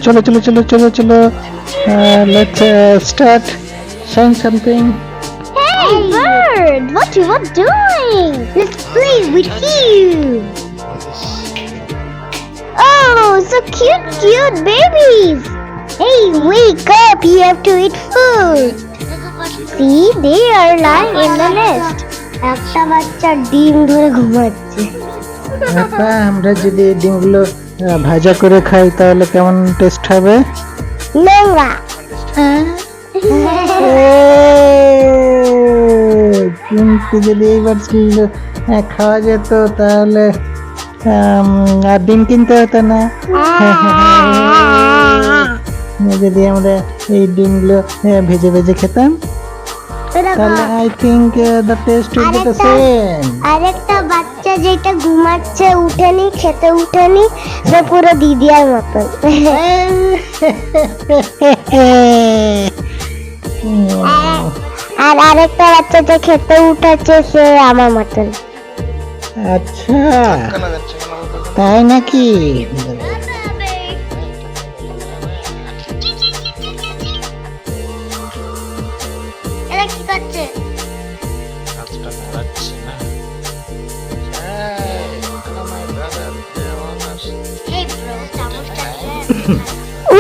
চলো চলো চলো চলো চলো, let's start saying something. Hey bird, what you are doing? Let's play with you. Oh, so cute babies. Hey, wake up, you have to eat food. See, they are lying in the nest. একটা বাচ্চা ডিম ধরে ঘুমাচ্ছে। আপা, আমরা যদি এই ডিমগুলো ভাজা করে খাই তাহলে কেমন টেস্ট হবে? নোংরা। কিন্তু যদি এইবার খাওয়া যেত তাহলে আর ডিম কিনতে হতো না। যদি আমরা এই ডিমগুলো ভেজে ভেজে খেতাম তাহলে I think the test will be the same. আরেকটা বাচ্চা যেটা ঘুমাচ্ছে, উঠেনি, খেতে উঠেনি, সে পুরো দিদিয়ার মতন। আর আরেকটা বাচ্চা যে খেতে উঠেছে সে আমার মতন। আচ্ছা, তাই নাকি? এরা কি করছে?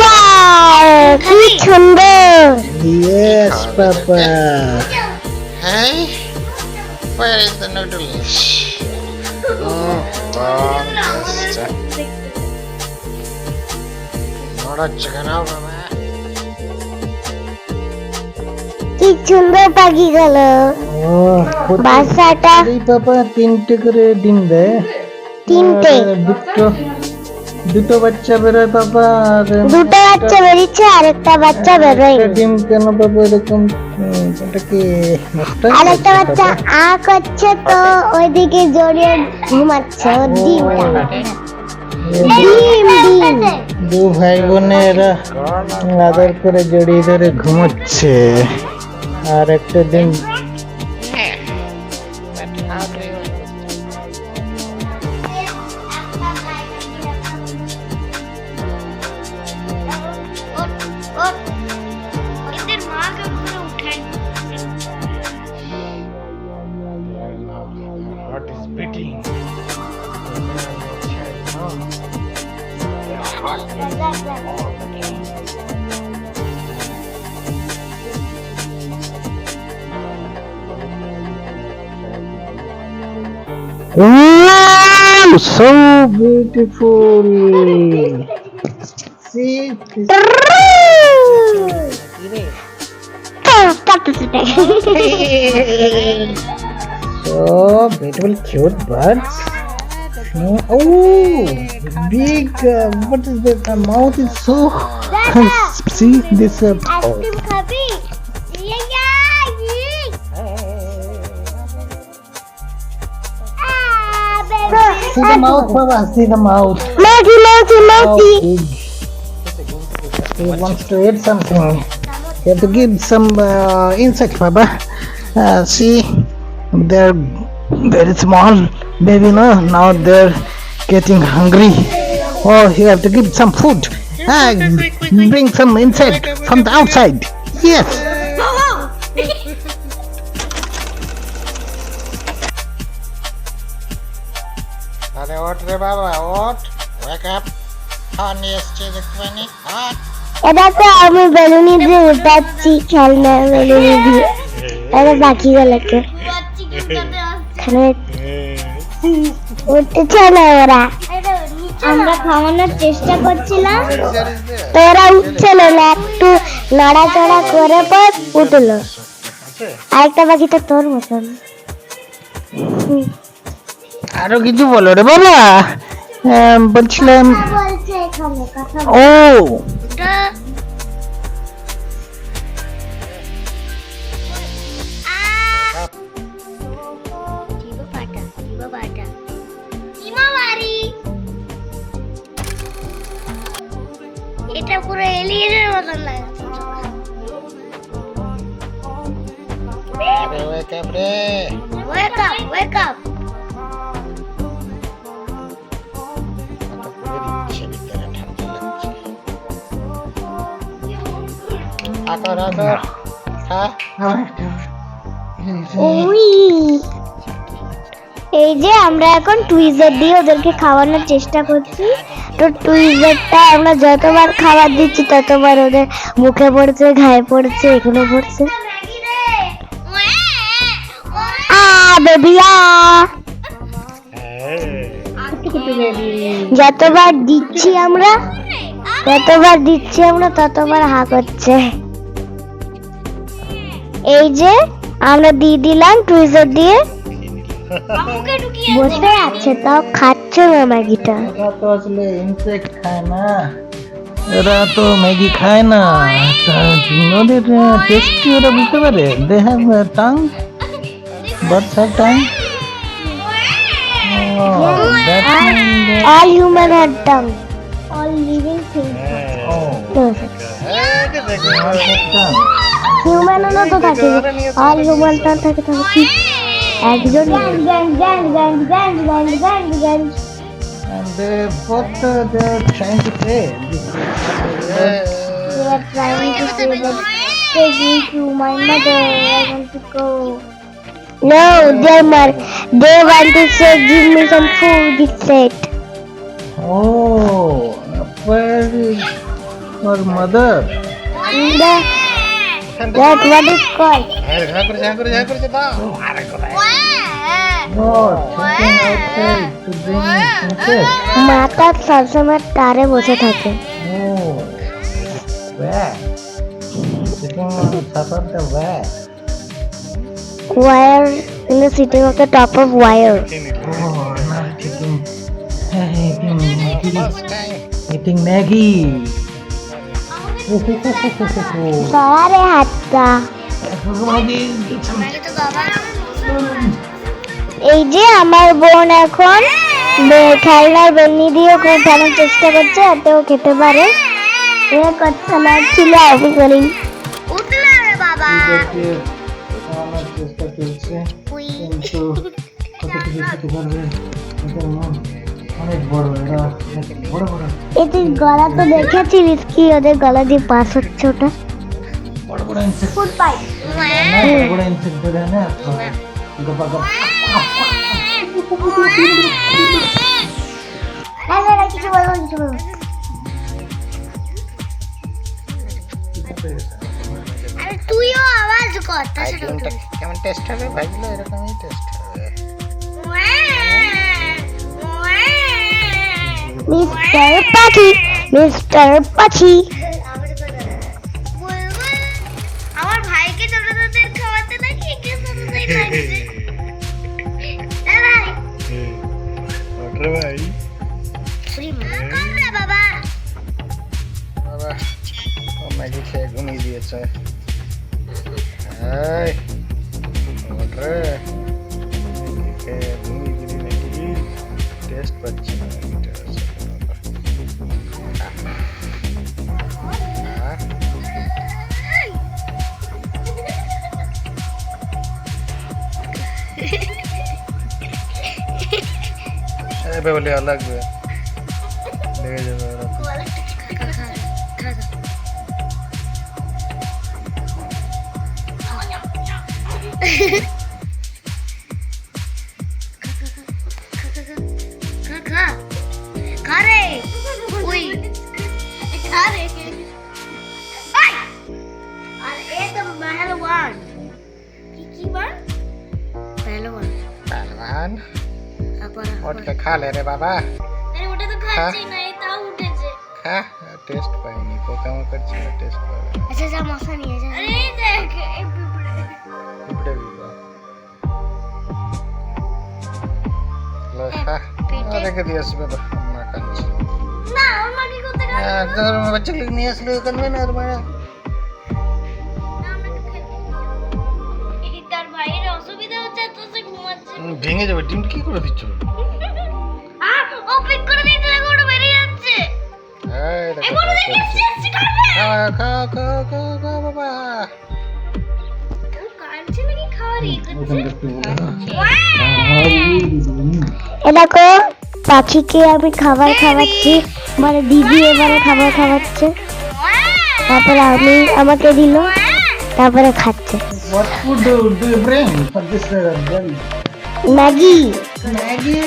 Wow, কি সুন্দর! Yes, Papa. Hey, where is the noodles? কি সুন্দর পাখি গুলো। বাচ্চাটা পাপা তিনটে করে ডিম দেয়। তিনটে? দুটো বাচ্চা বেরোয় পাপা। আর দুটো বাচ্চা বেরিয়েছে, আরেকটা বাচ্চা বেরোয়নি। ডিম কেন পাপা এরকম? এটা কি আরেকটা বাচ্চা আ করছে তো ওইদিকে জড়িয়ে ঘুমাচ্ছে ওর ডিমটা। ডিম। দু ভাই বোনে এরা আদর করে জড়িয়ে ধরে ঘুমোচ্ছে, আর একটা ডিম Wow, so beautiful. See this. So beautiful, cute birds. Oh, big. What is that? The mouth is so. See this. Ice cream খাবি? See the mouth, Baba. See the mouth. Monkey. Big. He wants to eat something. You have to give some insect, Baba. See, they're very small, baby. No, now they're getting hungry. Oh, you have to give some food. Bring some insect from the outside. Yes. আরে ওঠ রে বাবা, ওঠ, wake up. খাওয়া নিয়ে এসছে দেখবেনি। এটা তো আমি বেলুনি দিয়ে উঠাচ্ছি, খেলনা বেলুনি দিয়ে। এটা বাকিগুলোকে উঠতেছে না ওরা। আমরা খাওয়ানোর চেষ্টা করছিলাম তো ওরা উঠছিল না, একটু নড়াচড়া করে পর উঠলো। আরেকটা পাখি তো তোর মতন। আরো কিছু বলো রে বাবা। বলছিলাম ও এটা পুরো এলিয়েনের মতন লাগে। Wake up রে। Wake up. আকর খা ওই এই যে আমরা এখন টুইজার দিয়ে ওদেরকে খাওয়ানোর চেষ্টা করছি। তো টুইজারটা আমরা যতবার খাবার দিচ্ছি ততবার ওদের মুখে পড়ছে, গায়ে পড়ছে, এখানে পড়ছে। বেবিয়া যতবার দিচ্ছি আমরা ততবার হা করছে। এই যে আমরা দিয়ে দিলাম টুইজার দিয়ে, বসে আছে তাও খাচ্ছে না ম্যাগিটা। এরা তো আসলে ইনসেক্ট খায় না, এরা তো ম্যাগি খায় না। ওদের টেস্ট কি ওরা বুঝতে পারে? They have tongue, birds have tongue. All human have tongue. All living things. Human হলো তো থাকে, all human থাকে কি একজন। And what they're trying to say? They are trying to say that take me to my mother. I want to go. No, they want to say give me some food. It said. Oh, where is her mother? That what is called. Oh, sitting outside to bring insects. মাতা সবসময় তারে বসে থাকে। Oh, where? Sitting on top of the where? Wire in the sitting of the top of wire. Oh, now eating Maggie. সরারে হাতটা। এই যে আমার বোন এখন খেলনার বেলনি দিয়ে ওকে উঠানোর চেষ্টা করছে যাতে ও খেতে পারে। কথা লাগছিল আমি করি চেষ্টা চলছে, কিন্তু কতটুকু খেতে পারবে এদের মন অনেক বড়, এরা বড় বড়। এদের গলা তো দেখেছিলিস কি ওদের গলা দিয়ে পাস হচ্ছে ওটা। বড় বড় ইনসেক্ট, বড় বড় ইনসেক্ট ধরে না গপা গপ। তুইও আওয়াজ কর। আইটেমটা কেমন টেস্ট হবে ভাইগুলো? এরকমই টেস্ট হবে। মিস্টার পাখি আমার ভাইকে ছোটদের খাওয়াতে নাকি একে ছোটদের খাইছে। ভাই কম রে বাবা। বাবা ও ম্যাগি খেয়ে ঘুমিয়ে দিয়েছে। এই ওরে ম্যাগি খেয়ে ঘুমিয়ে দিলি নাকি? টেস্ট পাচ্ছি না ম্যাগিটা। বলে লাগবে, লেগে যাবে ওরা। पहलवान उठ के खा ले रे बाबा। ওটা তো খাচ্ছি না, তাও উঠেছে। खा टेस्ट पाएंगे पोकामाकड़ छिना टेस्ट पावे। আচ্ছা যা মশা নিয়ে যা। আরে দেখ এই पिपड़े भी बा लो खा अरे के दिया सब ना कांच না ওর মাকে করতে গেল घर में बच्चे लोग नहीं असले कन्वेनर में এই তার ভাইয়ের অসুবিধা হচ্ছে তো সে ঘুমাচ্ছে। ভেঙে যাবে ডিম কি করে দিচ্ছ? ও পিক করে দিতে লাগে ওটা বেরিয়ে যাচ্ছে। এই এই দেখো বড় দেখে আসছে খাবে। খা বাবা। ও কাঁদছে নাকি খাওয়ারই এ দেখো পাখিকে আমি খাবার খাওয়াচ্ছি, মানে দিদি এবারে খাবার খাওয়াচ্ছে। তারপরে আমাকে দিল, তারপরে খাচ্ছে। What food do you bring for this girl? Maggi. Maggie.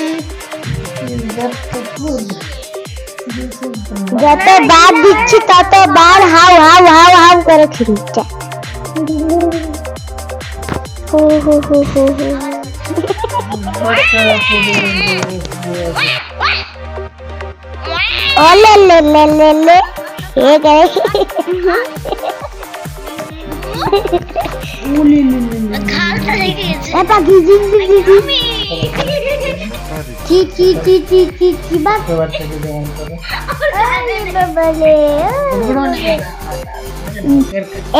Is that the food? যতবার দিচ্ছি ততবার হাউ হাউ হাউ হাউ করে খিচ্ছে। হু হু হু হু হু। What kind of food do you bring? ও লে লে লে লে লে এ গए ঘাড়টা লেগে গেছে এটা গিজি গিজি আমি চি চি চি চি চি চি বাস The বাচ্চাকে যেমন করে। বলে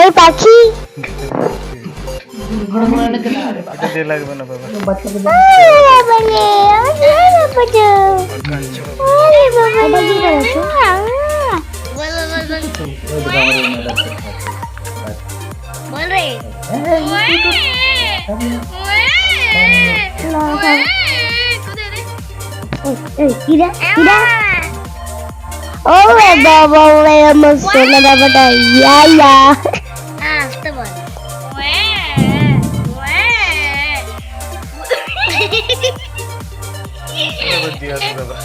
এই পাখি এটা দিয়ে লাগবে না বাবা বাচ্চাকে বলে বলে বাবা কি করেছো বল বল রে কিরা কিরা ও বাবা আমার সোনা বাবাটা ইয়া ইয়া আসতে বল এবার দিয়ে আসবে বাবা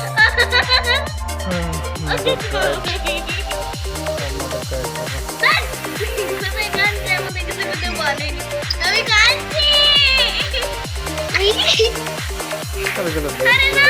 আমি কাঁদছি চলো চলো আরে না